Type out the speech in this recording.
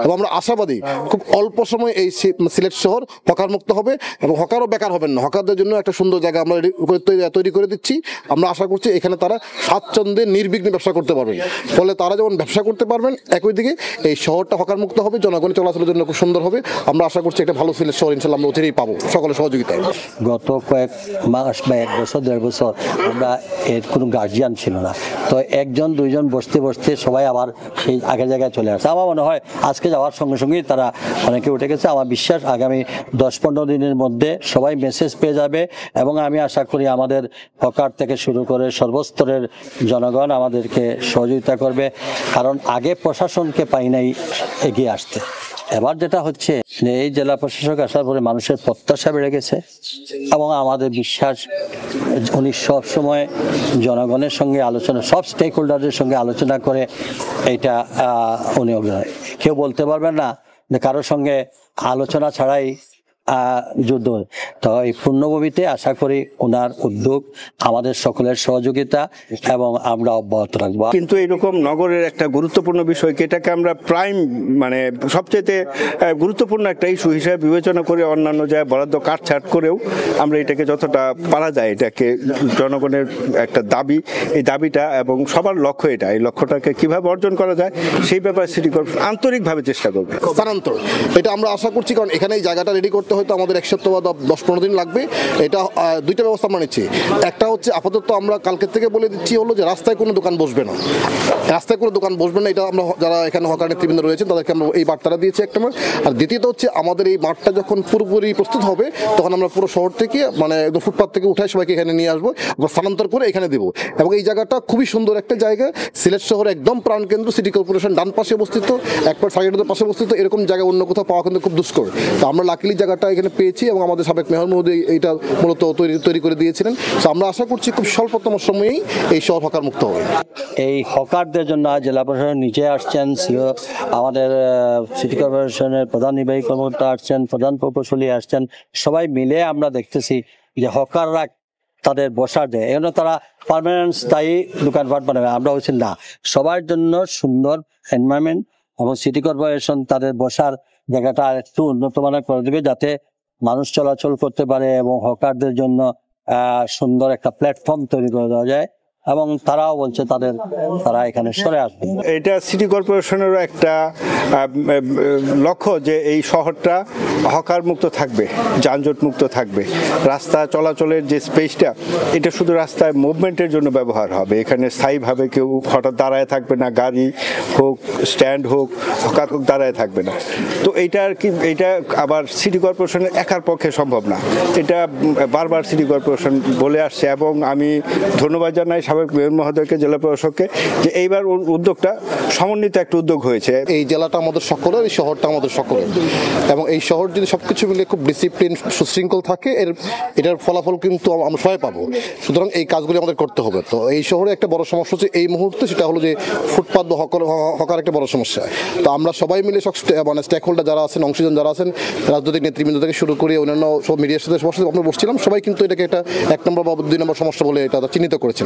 এবং আমরা আশাবাদী খুব অল্প সময় এই সিলেট শহর হকার মুক্ত হবে এবং হকারও বেকার হবেন না। হকারদের জন্য একটা সুন্দর জায়গা আমরা তৈরি করে দিচ্ছি। আমরা আশা করছি এখানে তারা স্বাচ্ছন্দ্যে নির্বিঘ্নে ব্যবসা করতে পারবেন। ফলে তারা যেমন ব্যবসা করতে পারবেন, একই দিকে এই শহরটা হকার মুক্ত হবে, জনগণের চলাচলের জন্য খুব সুন্দর হবে। আমরা আশা করছি একটা ভালো সিলেট শহর ইনশাল্লাহ আমরা অচিরেই পাবো সকলের সহযোগিতায়। গত কয়েক মাস বা 1 বছর 1.5 বছর আমরা এর কোনো গার্জিয়ান ছিল না, তো 1জন 2জন বসতে বসতে সবাই আবার সেই আগের জায়গায় চলে আসছে। আমার মনে হয় আজকে যাওয়ার সঙ্গে সঙ্গেই তারা অনেকে উঠে গেছে। আমার বিশ্বাস আগামী 10-15 দিনের মধ্যে সবাই মেসেজ পেয়ে যাবে এবং আমি আশা করি আমাদের হকার থেকে শুরু করে সর্বস্তরের জনগণ আমাদেরকে সহযোগিতা করবে, কারণ আগে প্রশাসনকে পাই নাই এগিয়ে আসতে। এবার যেটা হচ্ছে এই জেলা প্রশাসক আসার পরে মানুষের প্রত্যাশা বেড়ে গেছে এবং আমাদের বিশ্বাস উনি সব সময় জনগণের সঙ্গে আলোচনা, সব স্টেক হোল্ডারদের সঙ্গে আলোচনা করে এইটা উনি কেউ বলতে পারবেন না যে কারোর সঙ্গে আলোচনা ছাড়াই যুদ্ধ। তো এই পূর্ণভূমিতে আশা করি ওনার উদ্যোগ, আমাদের সকলের সহযোগিতা এবং আমরা অব্যাহত রাখবো। কিন্তু এরকম নগরের একটা গুরুত্বপূর্ণ বিষয়, এটাকে আমরা প্রাইম মানে সবচেয়ে গুরুত্বপূর্ণ একটা ইস্যু হিসেবে বিবেচনা করে অন্যান্য জায়গায় বরাদ্দ কাটছাট করেও আমরা এটাকে যতটা পারা যায়, এটাকে জনগণের একটা দাবি, এই দাবিটা এবং সবার লক্ষ্য এটা, এই লক্ষ্যটাকে কিভাবে অর্জন করা যায় সেই ব্যাপারে সিটি কর্পোরেশন আন্তরিকভাবে চেষ্টা করবে। স্থানান্তর এটা আমরা আশা করছি, কারণ এখানে এই জায়গাটা রেডি করতে হয়তো আমাদের 1 সপ্তাহ বা 10-15 দিন লাগবে। এটা দুইটা ব্যবস্থা আমরা নিচ্ছি। একটা হচ্ছে আপাতত আমরা কালকে থেকে বলে দিচ্ছি হলো যে রাস্তায় কোনো দোকান বসবে না, রাস্তায় কোনো দোকান বসবে না। এটা আমরা যারা এখানে হকার নেতৃবৃন্দ রয়েছেন তাদেরকে আমরা এই বার্তাটা দিয়েছি একটা মাস। আর দ্বিতীয়ত হচ্ছে আমাদের এই মাঠটা যখন পুরোপুরি প্রস্তুত হবে তখন আমরা পুরো শহর থেকে মানে একদম ফুটপাথ থেকে উঠাই সবাইকে এখানে নিয়ে আসবো, স্থানান্তর করে এখানে দেবো। এবং এই জায়গাটা খুবই সুন্দর একটা জায়গা, সিলেট শহরে একদম প্রাণকেন্দ্র, সিটি কর্পোরেশন ডান পাশে অবস্থিত, একবার সাইডের পাশে অবস্থিত। এরকম জায়গা অন্য কোথাও পাওয়া কিন্তু খুব দুষ্কর। তো আমরা লাকিলি জায়গাটা এখানে পেয়েছি এবং আমাদের সাবেক মেয়র মহোদয় এইটা মূলত তৈরি করে দিয়েছিলেন। তো আমরা আশা করছি খুব স্বল্পতম সময়েই এই শহর হকার মুক্ত হবে। এই হকারদের জন্য জেলা প্রশাসন নিচে আসছেন, আমাদের সিটি কর্পোরেশনের প্রধান নির্বাহী কর্মকর্তা আসছেন, প্রধান প্রকৌশলী আসছেন, সবাই মিলে আমরা দেখতেছি যে হকাররা তাদের বসার দেয়, এজন্য তারা পার্মানেন্ট স্থায়ী দোকানপাট বানাবে। আমরা বলছি না, সবার জন্য সুন্দর এনভায়রনমেন্ট এবং সিটি কর্পোরেশন তাদের বসার জায়গাটা একটু উন্নত মানের করে দেবে যাতে মানুষ চলাচল করতে পারে এবং হকারদের জন্য সুন্দর একটা প্ল্যাটফর্ম তৈরি করে দেওয়া যায় এবং তারাও বলছে তারা এখানে সরে আসবে। এটা সিটি কর্পোরেশনেরও একটা লক্ষ্য যে এই শহরটা হকার মুক্ত থাকবে, যানজট মুক্ত থাকবে, রাস্তা চলাচলের যে স্পেসটা এটা শুধু রাস্তায় মুভমেন্টের জন্য ব্যবহার হবে। এখানে স্থায়ীভাবে কেউ হঠাৎ দাঁড়ায় থাকবে না, গাড়ি হোক, স্ট্যান্ড হোক, হকার হোক, দাঁড়ায় থাকবে না। তো এইটা আবার সিটি কর্পোরেশনের একার পক্ষে সম্ভব না, এটা বারবার সিটি কর্পোরেশন বলে আসছে এবং আমি ধন্যবাদ জানাই সাবেক মেয়র মহোদয়কে, জেলা প্রশাসককে, যে এইবার উদ্যোগটা সমন্বিত একটা উদ্যোগ হয়েছে। এই জেলাটা আমাদের সকলের, এই শহরটা আমাদের সকলের, এবং এই শহর যদি সবকিছু মিলে খুব ডিসিপ্লিন সুশৃঙ্খল থাকে এটার ফলাফল কিন্তু আমরা সবাই পাবো। সুতরাং এই কাজগুলি আমাদের করতে হবে। তো এই শহরে একটা বড় সমস্যা হচ্ছে এই মুহূর্তে, সেটা হলো যে ফুটপাত বা হকার একটা বড় সমস্যা। তো আমরা সবাই মিলে সব মানে স্টেক হোল্ডার যারা আছেন, অংশীজন যারা আছেন, রাজনৈতিক নেতৃবৃন্দ থেকে শুরু করে অন্যান্য সব মিডিয়ার সাথে আমরা বসছিলাম, সবাই কিন্তু এটাকে একটা 1 নম্বর বা 2 নম্বর সমস্যা বলে এটা চিহ্নিত করেছেন।